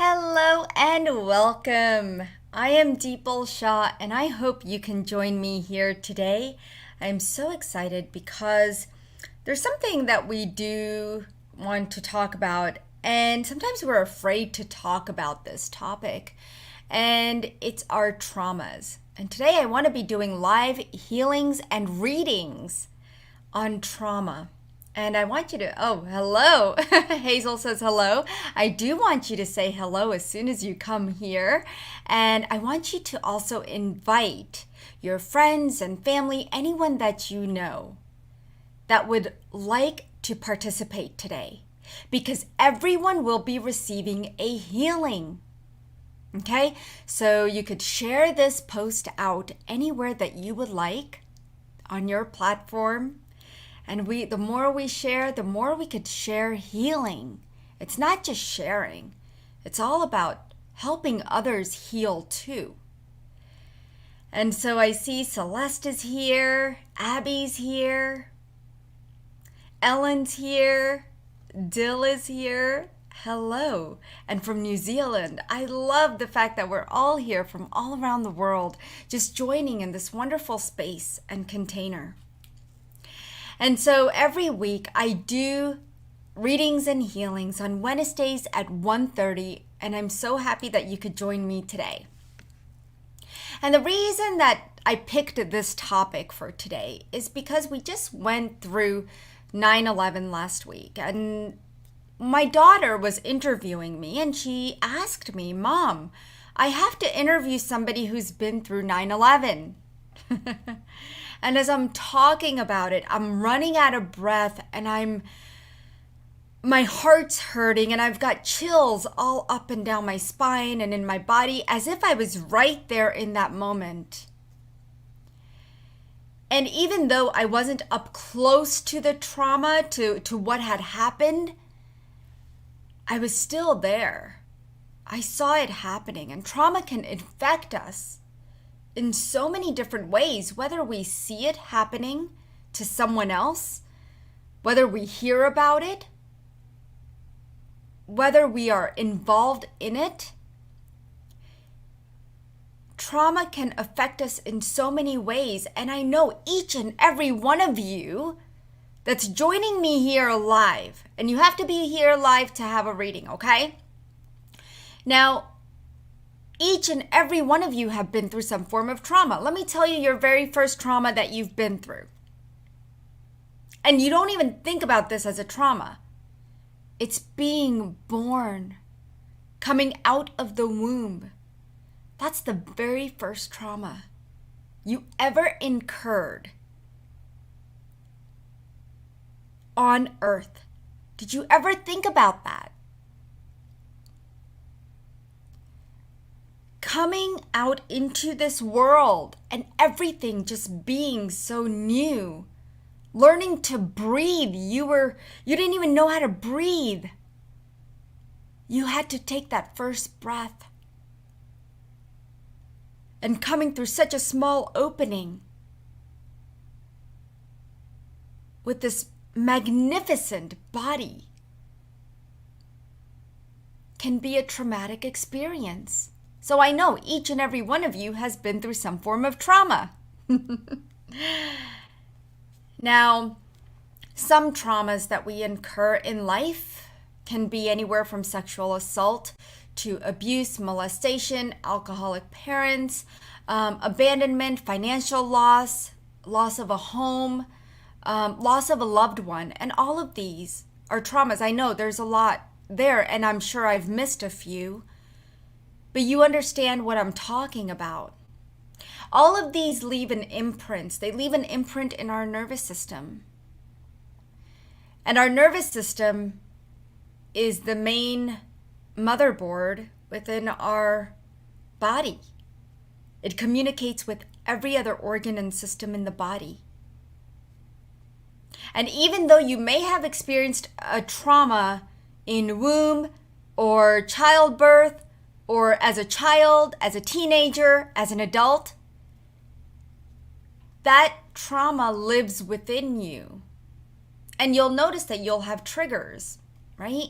Hello and welcome. I am Deepal Shah and I hope you can join me here today. I'm so excited because there's something that we do want to talk about, and sometimes we're afraid to talk about this topic, and it's our traumas. And today I want to be doing live healings and readings on trauma. And I want you to, oh, hello. Hazel says hello. I do want you to say hello as soon as you come here. And I want you to also invite your friends and family, anyone that you know that would like to participate today, because everyone will be receiving a healing. Okay, so you could share this post out anywhere that you would like on your platform. And the more we share, the more we could share healing. It's not just sharing. It's all about helping others heal too. And so I see Celeste is here, Abby's here, Ellen's here, Dill is here. Hello. And from New Zealand, I love the fact that we're all here from all around the world, just joining in this wonderful space and container. And so every week I do readings and healings on Wednesdays at 1:30, and I'm so happy that you could join me today. And the reason that I picked this topic for today is because we just went through 9/11 last week, and my daughter was interviewing me and she asked me, "Mom, I have to interview somebody who's been through 9/11." And as I'm talking about it, I'm running out of breath and my heart's hurting and I've got chills all up and down my spine and in my body, as if I was right there in that moment. And even though I wasn't up close to the trauma, to what had happened, I was still there. I saw it happening, and trauma can infect us in so many different ways, whether we see it happening to someone else, whether we hear about it, whether we are involved in it. Trauma can affect us in so many ways, and I know each and every one of you that's joining me here live, and you have to be here live to have a reading, okay? Now, each and every one of you have been through some form of trauma. Let me tell you your very first trauma that you've been through. And you don't even think about this as a trauma. It's being born, coming out of the womb. That's the very first trauma you ever incurred on earth. Did you ever think about that? Coming out into this world and everything just being so new. Learning to breathe. You didn't even know how to breathe. You had to take that first breath. And coming through such a small opening with this magnificent body can be a traumatic experience. So I know each and every one of you has been through some form of trauma. Now, some traumas that we incur in life can be anywhere from sexual assault to abuse, molestation, alcoholic parents, abandonment, financial loss, loss of a home, loss of a loved one. And all of these are traumas. I know there's a lot there, and I'm sure I've missed a few. But you understand what I'm talking about. All of these leave an imprint. They leave an imprint in our nervous system. And our nervous system is the main motherboard within our body. It communicates with every other organ and system in the body. And even though you may have experienced a trauma in womb or childbirth, or as a child, as a teenager, as an adult, that trauma lives within you. And you'll notice that you'll have triggers, right?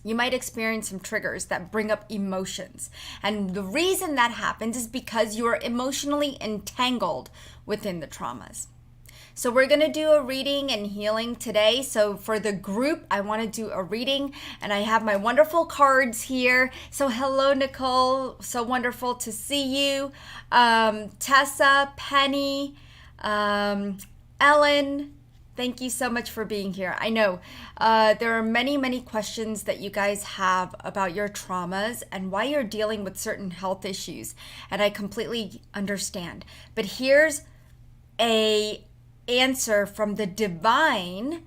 You might experience some triggers that bring up emotions. And the reason that happens is because you are emotionally entangled within the traumas. So we're going to do a reading and healing today. So for the group, I want to do a reading, and I have my wonderful cards here. So hello, Nicole. So wonderful to see you. Tessa, Penny, Ellen, thank you so much for being here. I know there are many, many questions that you guys have about your traumas and why you're dealing with certain health issues. And I completely understand. But here's a answer from the divine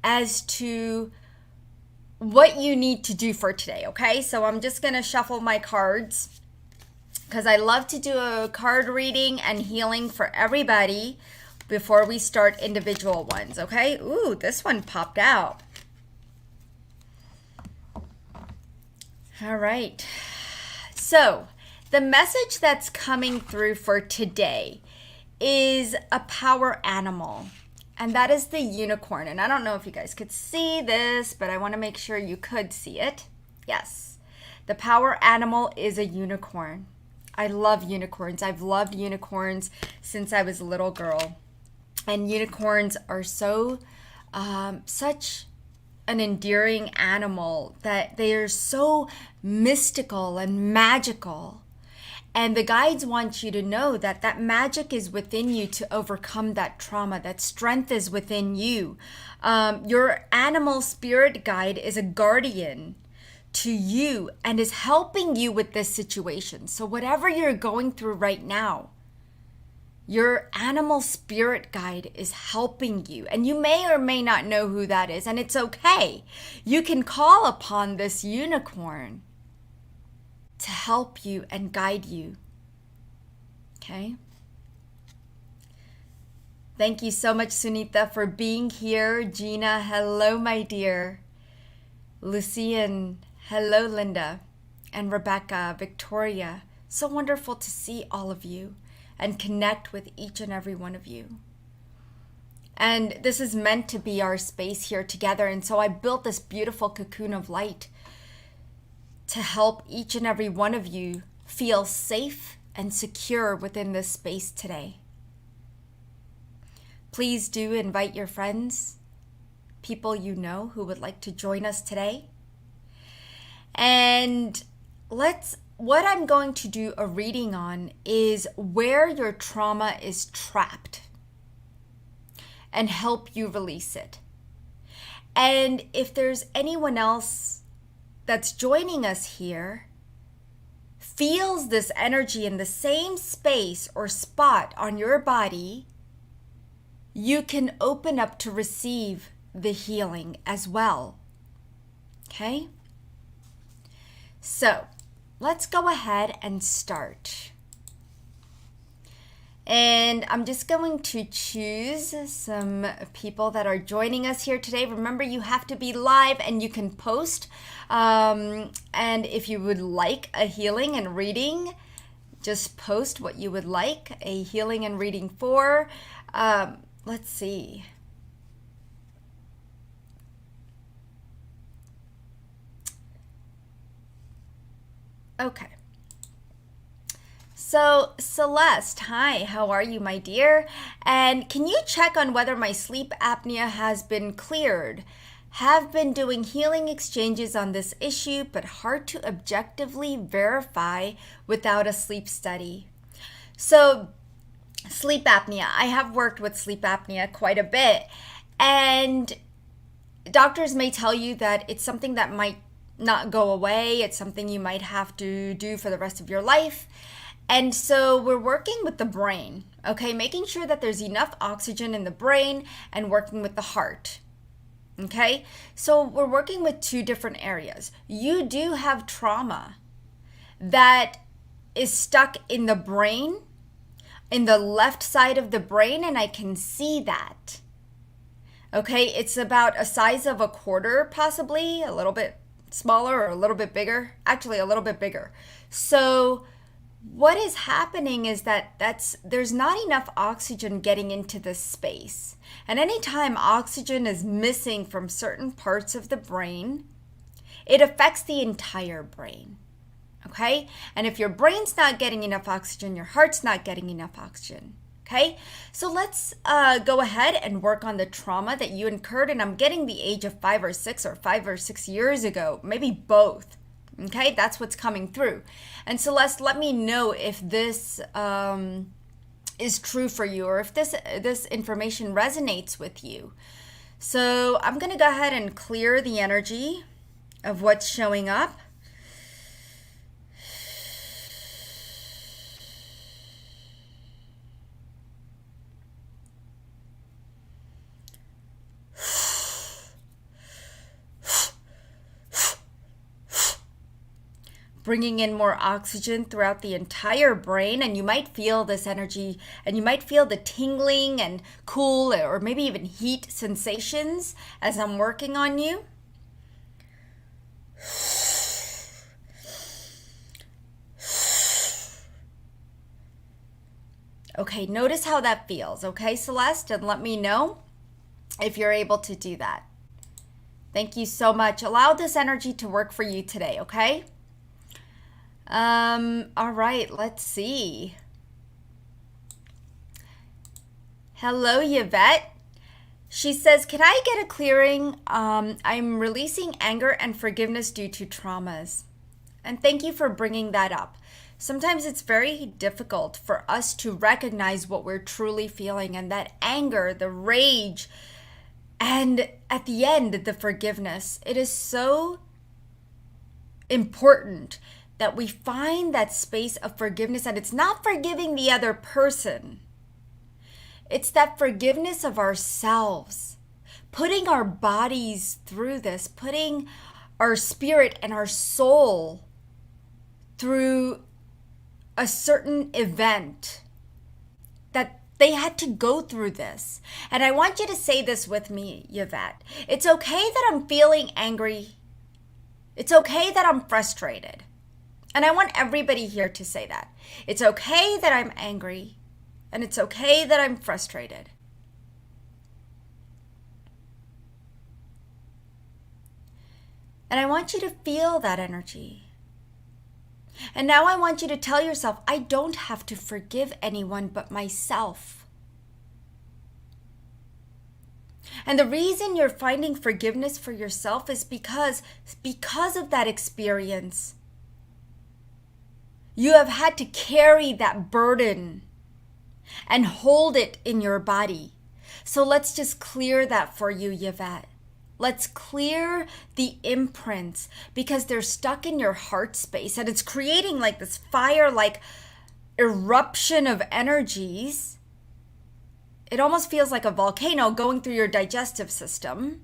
as to what you need to do for today, okay? So I'm just going to shuffle my cards because I love to do a card reading and healing for everybody before we start individual ones, okay? Ooh, this one popped out. All right. So the message that's coming through for today is a power animal, and that is the unicorn. And I don't know if you guys could see this, but I want to make sure you could see it. Yes, the power animal is a unicorn. I love unicorns. I've loved unicorns since I was a little girl, and unicorns are so such an endearing animal that they are so mystical and magical. And the guides want you to know that that magic is within you to overcome that trauma. That strength is within you. Your animal spirit guide is a guardian to you and is helping you with this situation. So whatever you're going through right now, your animal spirit guide is helping you. And you may or may not know who that is, and it's okay. You can call upon this unicorn to help you and guide you. Okay? Thank you so much, Sunita, for being here. Gina, hello, my dear. Lucian, hello, Linda. And Rebecca, Victoria. So wonderful to see all of you and connect with each and every one of you. And this is meant to be our space here together. And so I built this beautiful cocoon of light to help each and every one of you feel safe and secure within this space today. Please do invite your friends, people you know who would like to join us today. And what I'm going to do a reading on is where your trauma is trapped and help you release it. And if there's anyone else that's joining us here feels this energy in the same space or spot on your body, you can open up to receive the healing as well. Okay? So let's go ahead and start. And I'm just going to choose some people that are joining us here today. Remember, you have to be live and you can post. And if you would like a healing and reading, just post what you would like a healing and reading for. Let's see. Okay. So Celeste, hi, how are you, my dear? And can you check on whether my sleep apnea has been cleared? Have been doing healing exchanges on this issue, but hard to objectively verify without a sleep study. So sleep apnea, I have worked with sleep apnea quite a bit, and doctors may tell you that it's something that might not go away. It's something you might have to do for the rest of your life. And so we're working with the brain, okay? Making sure that there's enough oxygen in the brain and working with the heart, okay? So we're working with two different areas. You do have trauma that is stuck in the brain, in the left side of the brain, and I can see that, okay? It's about a size of a quarter, possibly, a little bit smaller or a little bit bigger, actually a little bit bigger. So what is happening is that there's not enough oxygen getting into this space. And anytime oxygen is missing from certain parts of the brain, it affects the entire brain. Okay? And if your brain's not getting enough oxygen, your heart's not getting enough oxygen. Okay? So let's go ahead and work on the trauma that you incurred. And I'm getting the age of 5 or 6 or 5 or 6 years ago, maybe both. Okay? That's what's coming through. And Celeste, let me know if this is true for you, or if this information resonates with you. So I'm going to go ahead and clear the energy of what's showing up. Bringing in more oxygen throughout the entire brain, and you might feel this energy, and you might feel the tingling and cool or maybe even heat sensations as I'm working on you. Okay, notice how that feels, okay, Celeste? And let me know if you're able to do that. Thank you so much. Allow this energy to work for you today, okay? All right, let's see. Hello, Yvette. She says, can I get a clearing? I'm releasing anger and forgiveness due to traumas. And thank you for bringing that up. Sometimes it's very difficult for us to recognize what we're truly feeling, and that anger, the rage, and at the end, the forgiveness. It is so important that we find that space of forgiveness, and it's not forgiving the other person. It's that forgiveness of ourselves, putting our bodies through this, putting our spirit and our soul through a certain event, that they had to go through this. And I want you to say this with me, Yvette. It's okay that I'm feeling angry. It's okay that I'm frustrated. And I want everybody here to say that. It's okay that I'm angry, and it's okay that I'm frustrated. And I want you to feel that energy. And now I want you to tell yourself, I don't have to forgive anyone but myself. And the reason you're finding forgiveness for yourself is because of that experience. You have had to carry that burden and hold it in your body. So let's just clear that for you, Yvette. Let's clear the imprints, because they're stuck in your heart space, and it's creating like this fire-like eruption of energies. It almost feels like a volcano going through your digestive system.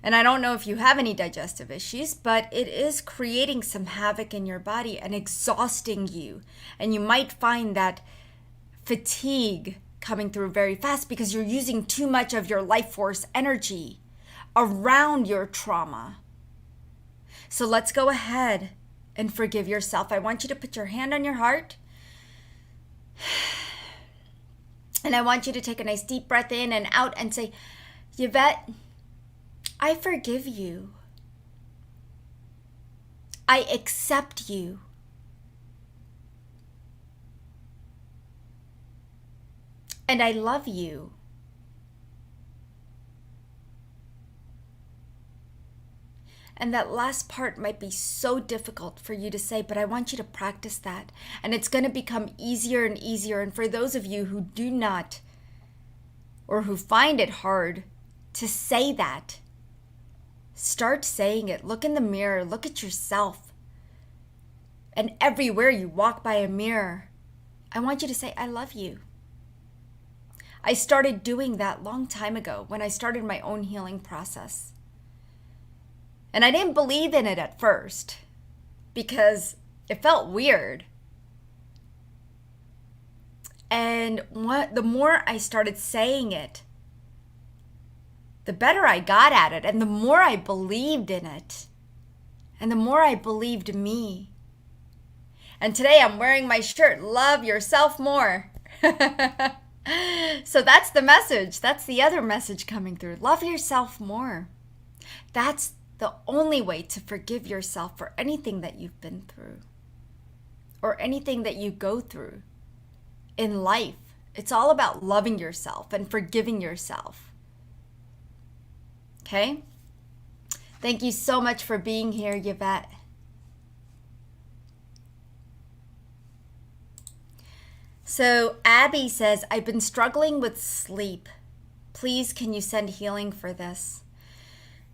And I don't know if you have any digestive issues, but it is creating some havoc in your body and exhausting you. And you might find that fatigue coming through very fast because you're using too much of your life force energy around your trauma. So let's go ahead and forgive yourself. I want you to put your hand on your heart. And I want you to take a nice deep breath in and out and say, Yvette, I forgive you. I accept you. And I love you. And that last part might be so difficult for you to say, but I want you to practice that. And it's going to become easier and easier. And for those of you who do not, or who find it hard to say that, start saying it. Look in the mirror. Look at yourself. And everywhere you walk by a mirror, I want you to say, I love you. I started doing that long time ago when I started my own healing process. And I didn't believe in it at first because it felt weird. And the more I started saying it, the better I got at it, and the more I believed in it, and the more I believed me. And today I'm wearing my shirt, Love Yourself More. So that's the message. That's the other message coming through. Love yourself more. That's the only way to forgive yourself for anything that you've been through or anything that you go through in life. It's all about loving yourself and forgiving yourself. Okay? Thank you so much for being here, Yvette. So Abby says, I've been struggling with sleep. Please, can you send healing for this?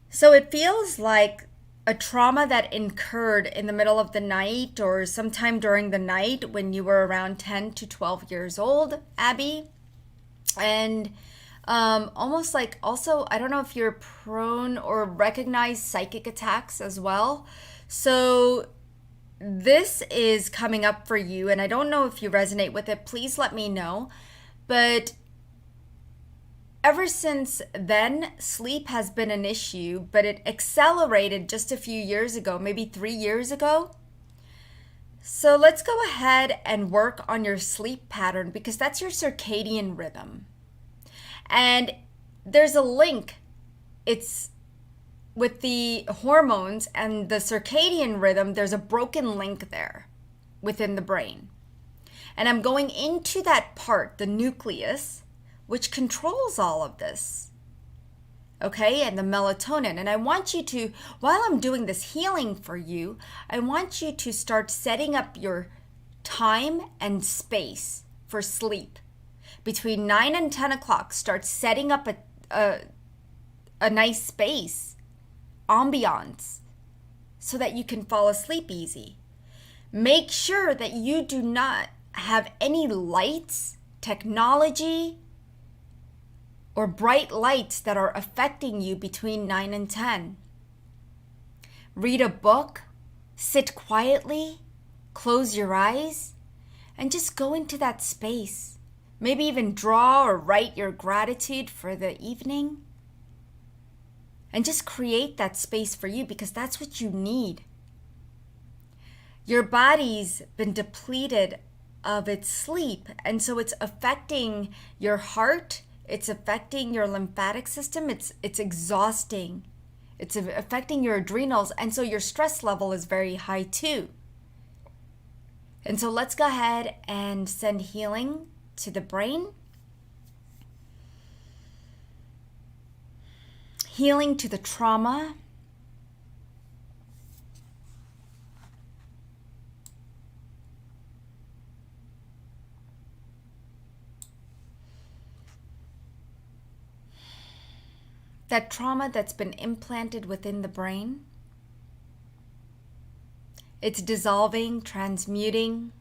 So it feels like a trauma that incurred in the middle of the night or sometime during the night when you were around 10 to 12 years old, Abby. And almost like also, I don't know if you're prone or recognize psychic attacks as well. So this is coming up for you, and I don't know if you resonate with it. Please let me know. But ever since then, sleep has been an issue, but it accelerated just a few years ago, maybe 3 years ago. So let's go ahead and work on your sleep pattern because that's your circadian rhythm. And there's a link. It's with the hormones and the circadian rhythm, there's a broken link there within the brain. And I'm going into that part, the nucleus, which controls all of this. Okay, and the melatonin. And I want you to, while I'm doing this healing for you, I want you to start setting up your time and space for sleep. Between 9 and 10 o'clock, start setting up a nice space, ambiance, so that you can fall asleep easy. Make sure that you do not have any lights, technology, or bright lights that are affecting you between 9 and 10. Read a book, sit quietly, close your eyes, and just go into that space. Maybe even draw or write your gratitude for the evening. And just create that space for you because that's what you need. Your body's been depleted of its sleep, and so it's affecting your heart. It's affecting your lymphatic system. It's exhausting. It's affecting your adrenals. And so your stress level is very high too. And so let's go ahead and send healing to the brain. Healing to the trauma. That trauma that's been implanted within the brain. It's dissolving, transmuting.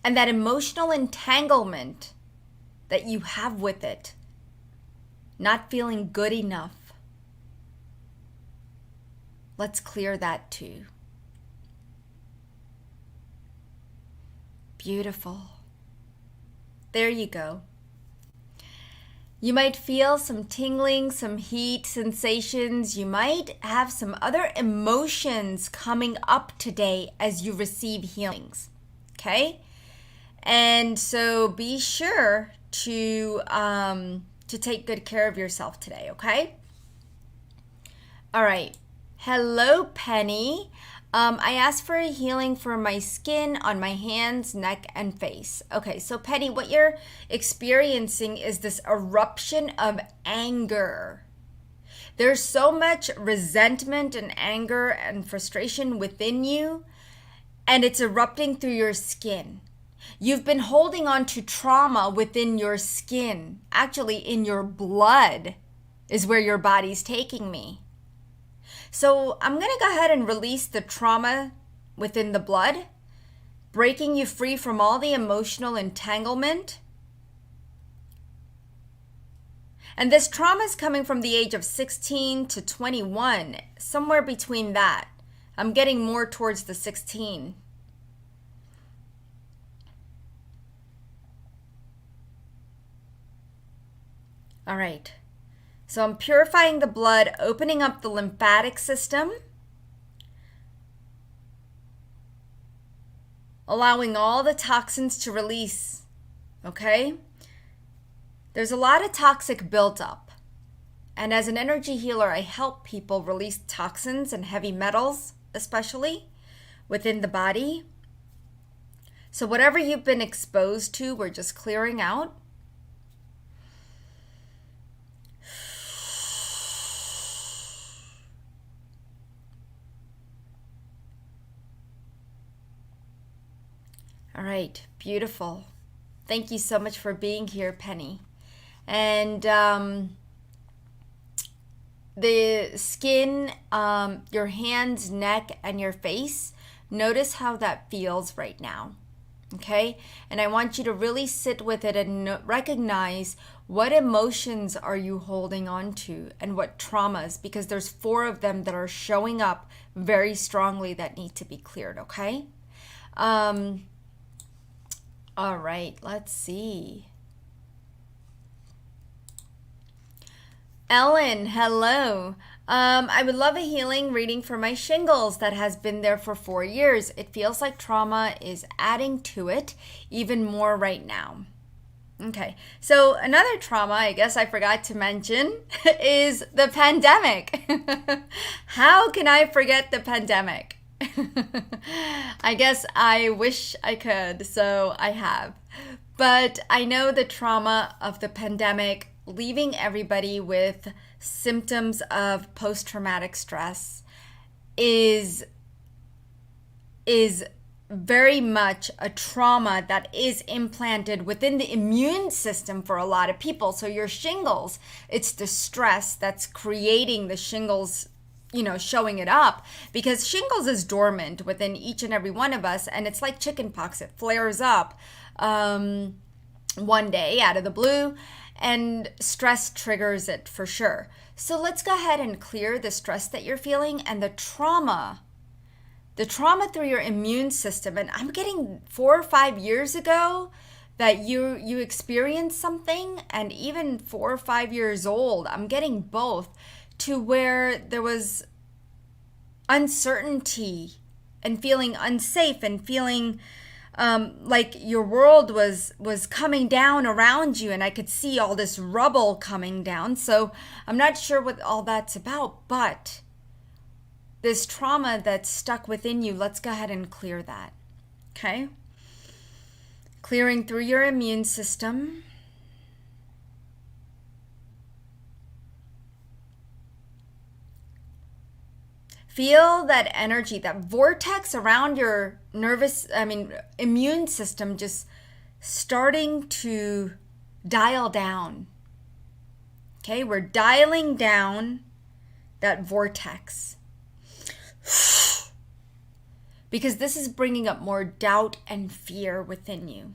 And that emotional entanglement that you have with it, not feeling good enough. Let's clear that too. Beautiful. There you go. You might feel some tingling, some heat sensations. You might have some other emotions coming up today as you receive healings. Okay? And so be sure to take good care of yourself today, okay? All right. Hello, Penny. I asked for a healing for my skin on my hands, neck, and face. Okay, so Penny, what you're experiencing is this eruption of anger. There's so much resentment and anger and frustration within you, and it's erupting through your skin. You've been holding on to trauma within your skin. Actually, in your blood is where your body's taking me. So I'm going to go ahead and release the trauma within the blood, breaking you free from all the emotional entanglement. And this trauma is coming from the age of 16 to 21, somewhere between that. I'm getting more towards the 16. All right. So I'm purifying the blood, opening up the lymphatic system, allowing all the toxins to release, okay? There's a lot of toxic buildup. And as an energy healer, I help people release toxins and heavy metals, especially within the body. So whatever you've been exposed to, we're just clearing out. All right, beautiful. Thank you so much for being here, Penny. And the skin, your hands, neck, and your face, notice how that feels right now. Okay? And I want you to really sit with it and recognize what emotions are you holding on to and what traumas, because there's 4 of them that are showing up very strongly that need to be cleared, okay? All right, let's see. Ellen, hello. I would love a healing reading for my shingles that has been there for 4 years. It feels like trauma is adding to it even more right now. Okay, so another trauma, I guess I forgot to mention, is the pandemic. How can I forget the pandemic? I guess I wish I could, so I have. But I know the trauma of the pandemic, leaving everybody with symptoms of post-traumatic stress, is very much a trauma that is implanted within the immune system for a lot of people. So your shingles, it's the stress that's creating the shingles, showing it up, because shingles is dormant within each and every one of us, and it's like chickenpox. It flares up one day out of the blue, and stress triggers it for sure. So let's go ahead and clear the stress that you're feeling and the trauma through your immune system. And I'm getting 4 or 5 years ago that you experienced something, and even 4 or 5 years old, I'm getting both, to where there was uncertainty and feeling unsafe and feeling like your world was coming down around you, and I could see all this rubble coming down. So I'm not sure what all that's about, but this trauma that's stuck within you, let's go ahead and clear that. Okay? Clearing through your immune system. Feel that energy, that vortex around your immune system just starting to dial down. Okay, we're dialing down that vortex. Because this is bringing up more doubt and fear within you.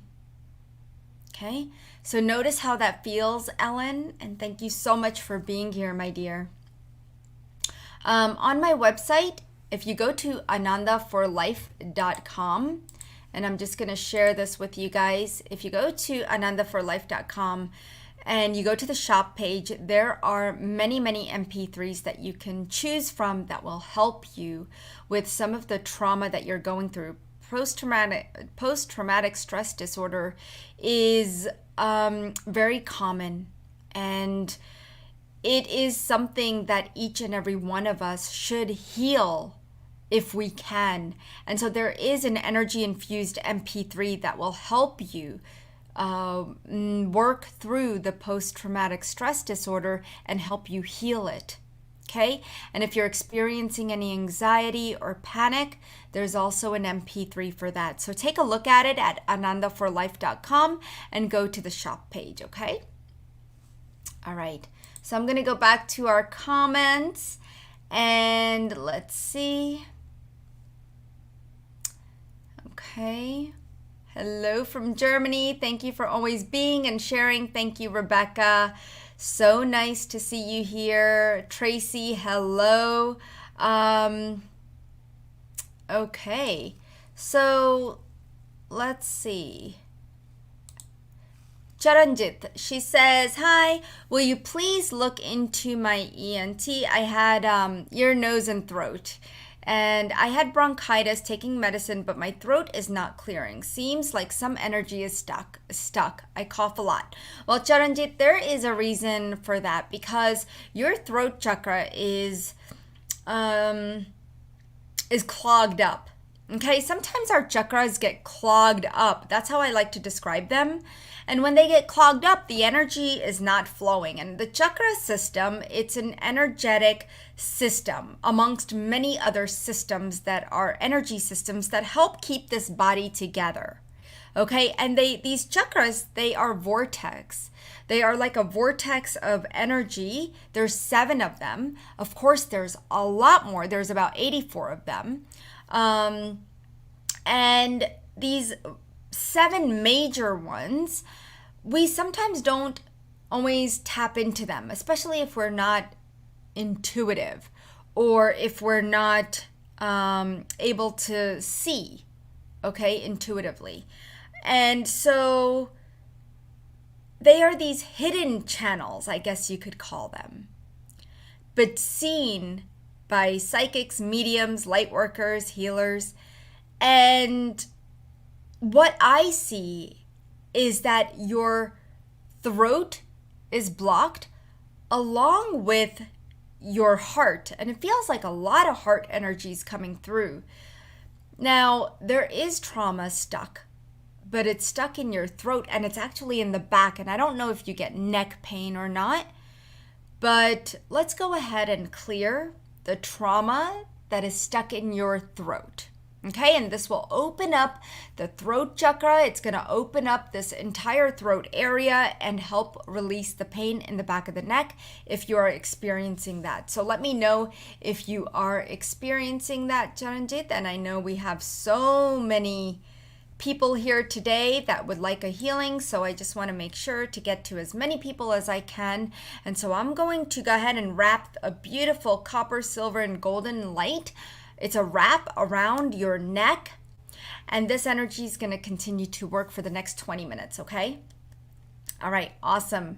Okay, so notice how that feels, Ellen, and thank you so much for being here, my dear. On my website, if you go to anandaforlife.com, and I'm just going to share this with you guys. If you go to anandaforlife.com and you go to the shop page, there are many, many MP3s that you can choose from that will help you with some of the trauma that you're going through. Post-traumatic stress disorder is very common, and it is something that each and every one of us should heal if we can. And so there is an energy-infused MP3 that will help you work through the post-traumatic stress disorder and help you heal it. Okay? And if you're experiencing any anxiety or panic, there's also an MP3 for that. So take a look at it at anandaforlife.com and go to the shop page, okay? All right. So I'm going to go back to our comments and let's see. Okay. Hello from Germany. Thank you for always being and sharing. Thank you, Rebecca. So nice to see you here. Tracy, hello. Okay. So let's see. Charanjit, she says, hi, will you please look into my ENT? I had ear, nose, and throat. and I had bronchitis taking medicine, but my throat is not clearing. Seems like some energy is stuck. I cough a lot. Well, Charanjit, there is a reason for that because your throat chakra is clogged up. Okay, sometimes our chakras get clogged up. That's how I like to describe them. And when they get clogged up, the energy is not flowing. And the chakra system, it's an energetic system amongst many other systems that are energy systems that help keep this body together. Okay, and these chakras, they are vortex. They are like a vortex of energy. There's 7 of them. Of course, there's a lot more. There's about 84 of them. And these 7 major ones, we sometimes don't always tap into them, especially if we're not intuitive or if we're not able to see, okay, intuitively. And so they are these hidden channels, I guess you could call them, but seen by psychics, mediums, light workers, healers. And what I see is that your throat is blocked along with your heart. And it feels like a lot of heart energy is coming through. Now, there is trauma stuck, but it's stuck in your throat and it's actually in the back. And I don't know if you get neck pain or not, but let's go ahead and clear the trauma that is stuck in your throat. Okay, and this will open up the throat chakra. It's going to open up this entire throat area and help release the pain in the back of the neck if you are experiencing that. So let me know if you are experiencing that, Charanjit. And I know we have so many people here today that would like a healing, so I just want to make sure to get to as many people as I can. And so I'm going to go ahead and wrap a beautiful copper, silver, and golden light. It's a wrap around your neck, and this energy is going to continue to work for the next 20 minutes, okay? All right, awesome.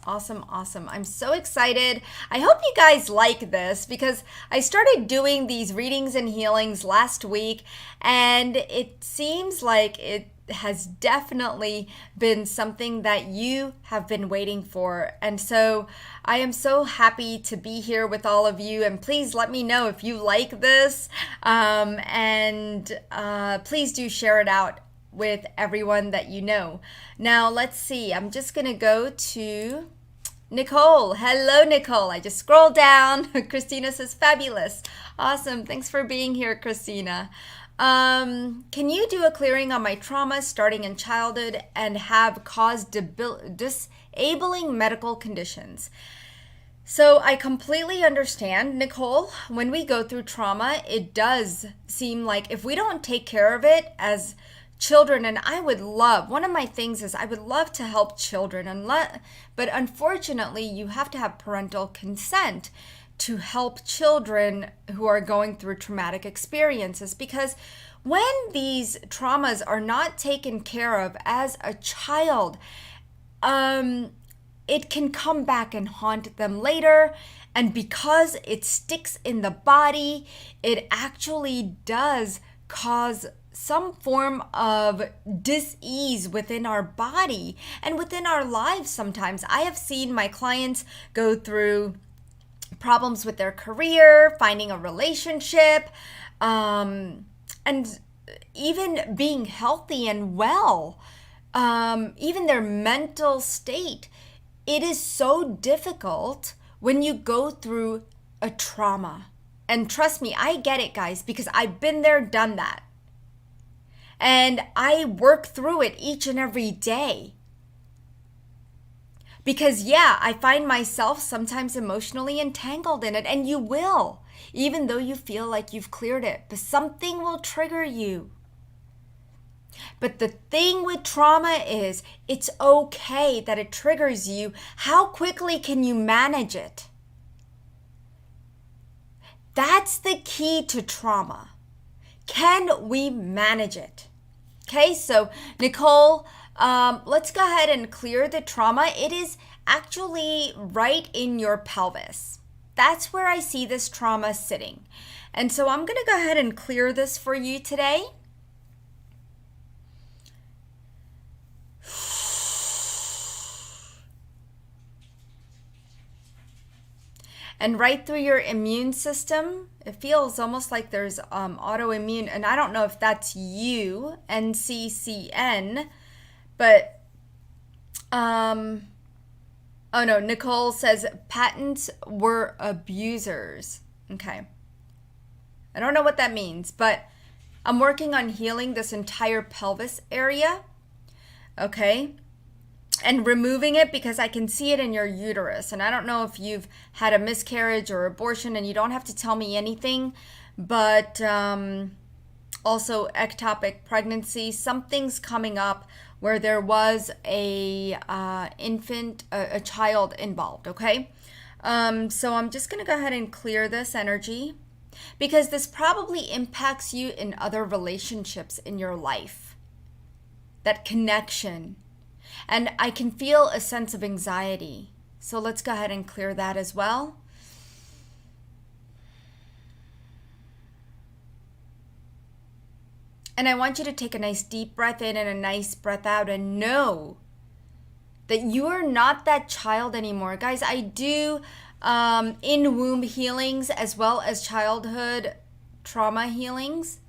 Awesome. I'm so excited. I hope you guys like this because I started doing these readings and healings last week, and it seems like it has definitely been something that you have been waiting for. And so I am so happy to be here with all of you. And please let me know if you like this. Please do share it out with everyone that you know. Now, let's see. I'm just going to go to Nicole. Hello, Nicole. I just scrolled down. Christina says, fabulous. Awesome. Thanks for being here, Christina. Can you do a clearing on my trauma starting in childhood and have caused disabling medical conditions? So I completely understand, Nicole. When we go through trauma, it does seem like if we don't take care of it as children, and one of my things is I would love to help children, but unfortunately you have to have parental consent to help children who are going through traumatic experiences, because when these traumas are not taken care of as a child, it can come back and haunt them later. And because it sticks in the body, it actually does cause some form of dis-ease within our body and within our lives sometimes. I have seen my clients go through problems with their career, finding a relationship, and even being healthy and well, even their mental state. It is so difficult when you go through a trauma. And trust me, I get it, guys, because I've been there, done that. And I work through it each and every day. Because, yeah, I find myself sometimes emotionally entangled in it, and you will, even though you feel like you've cleared it. But something will trigger you. But the thing with trauma is it's okay that it triggers you. How quickly can you manage it? That's the key to trauma. Can we manage it? Okay, so Nicole, let's go ahead and clear the trauma. It is actually right in your pelvis. That's where I see this trauma sitting. And so I'm going to go ahead and clear this for you today. And right through your immune system, it feels almost like there's autoimmune. And I don't know if that's you, NCCN, but oh no, Nicole says patents were abusers. Okay. I don't know what that means, but I'm working on healing this entire pelvis area. Okay. And removing it because I can see it in your uterus. And I don't know if you've had a miscarriage or abortion, and you don't have to tell me anything, but also ectopic pregnancy, something's coming up where there was a child involved, okay? So I'm just going to go ahead and clear this energy because this probably impacts you in other relationships in your life. That connection. And I can feel a sense of anxiety. So let's go ahead and clear that as well. And I want you to take a nice deep breath in and a nice breath out and know that you are not that child anymore. Guys, I do in-womb healings as well as childhood trauma healings,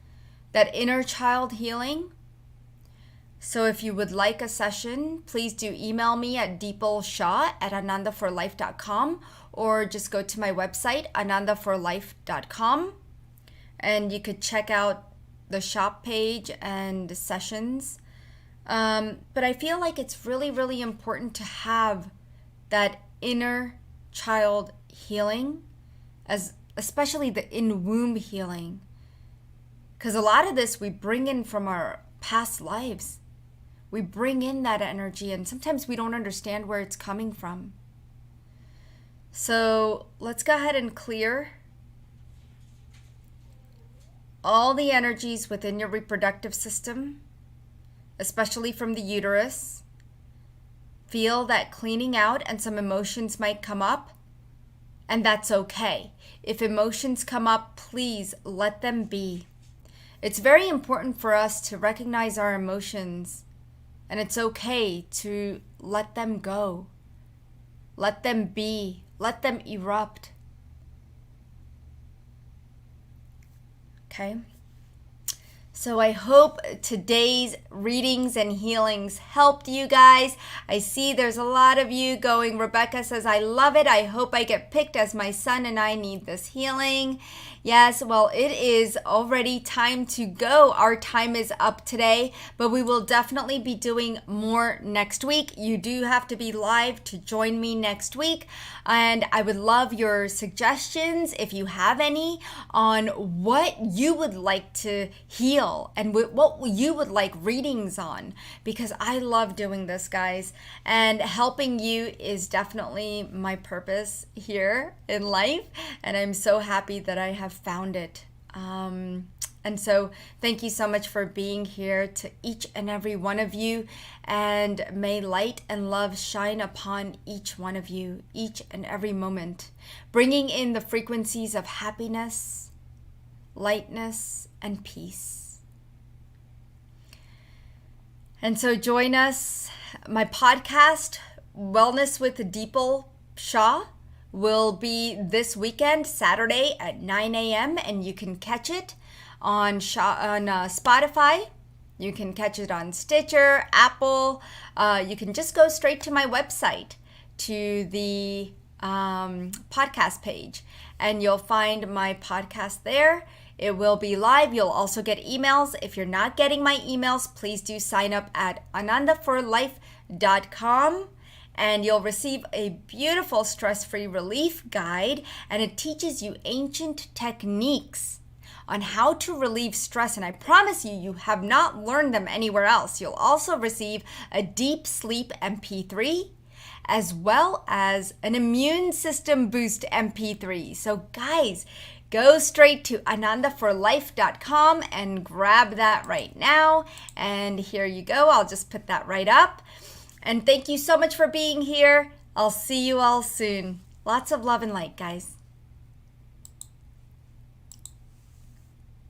that inner child healing. So if you would like a session, please do email me at deepalshah@anandaforlife.com or just go to my website, anandaforlife.com, and you could check out the shop page and the sessions. But I feel like it's really, really important to have that inner child healing, especially the in-womb healing. Because a lot of this we bring in from our past lives. We bring in that energy, and sometimes we don't understand where it's coming from. So let's go ahead and clear all the energies within your reproductive system, especially from the uterus. Feel that cleaning out, and some emotions might come up, and that's okay. If emotions come up, please let them be. It's very important for us to recognize our emotions, and it's okay to let them go. Let them be. Let them erupt. Okay? So I hope today's readings and healings helped you guys. I see there's a lot of you going. Rebecca says, I love it. I hope I get picked as my son and I need this healing. Yes, well, it is already time to go. Our time is up today, but we will definitely be doing more next week. You do have to be live to join me next week. And I would love your suggestions, if you have any, on what you would like to heal and what you would like readings on, because I love doing this, guys, and helping you is definitely my purpose here in life, and I'm so happy that I have found it. And so thank you so much for being here, to each and every one of you, and may light and love shine upon each one of you, each and every moment, bringing in the frequencies of happiness, lightness, and peace. And so join us. My podcast, Wellness with Deepal Shah, will be this weekend, Saturday at 9 a.m. and you can catch it on Spotify. You can catch it on Stitcher, Apple. You can just go straight to my website, to the podcast page, and you'll find my podcast there. It will be live. You'll also get emails. If you're not getting my emails, please do sign up at anandaforlife.com. And you'll receive a beautiful stress-free relief guide, and it teaches you ancient techniques on how to relieve stress. And I promise you, you have not learned them anywhere else. You'll also receive a deep sleep MP3, as well as an immune system boost MP3. So guys, go straight to anandaforlife.com and grab that right now. And here you go. I'll just put that right up. And thank you so much for being here. I'll see you all soon. Lots of love and light, guys.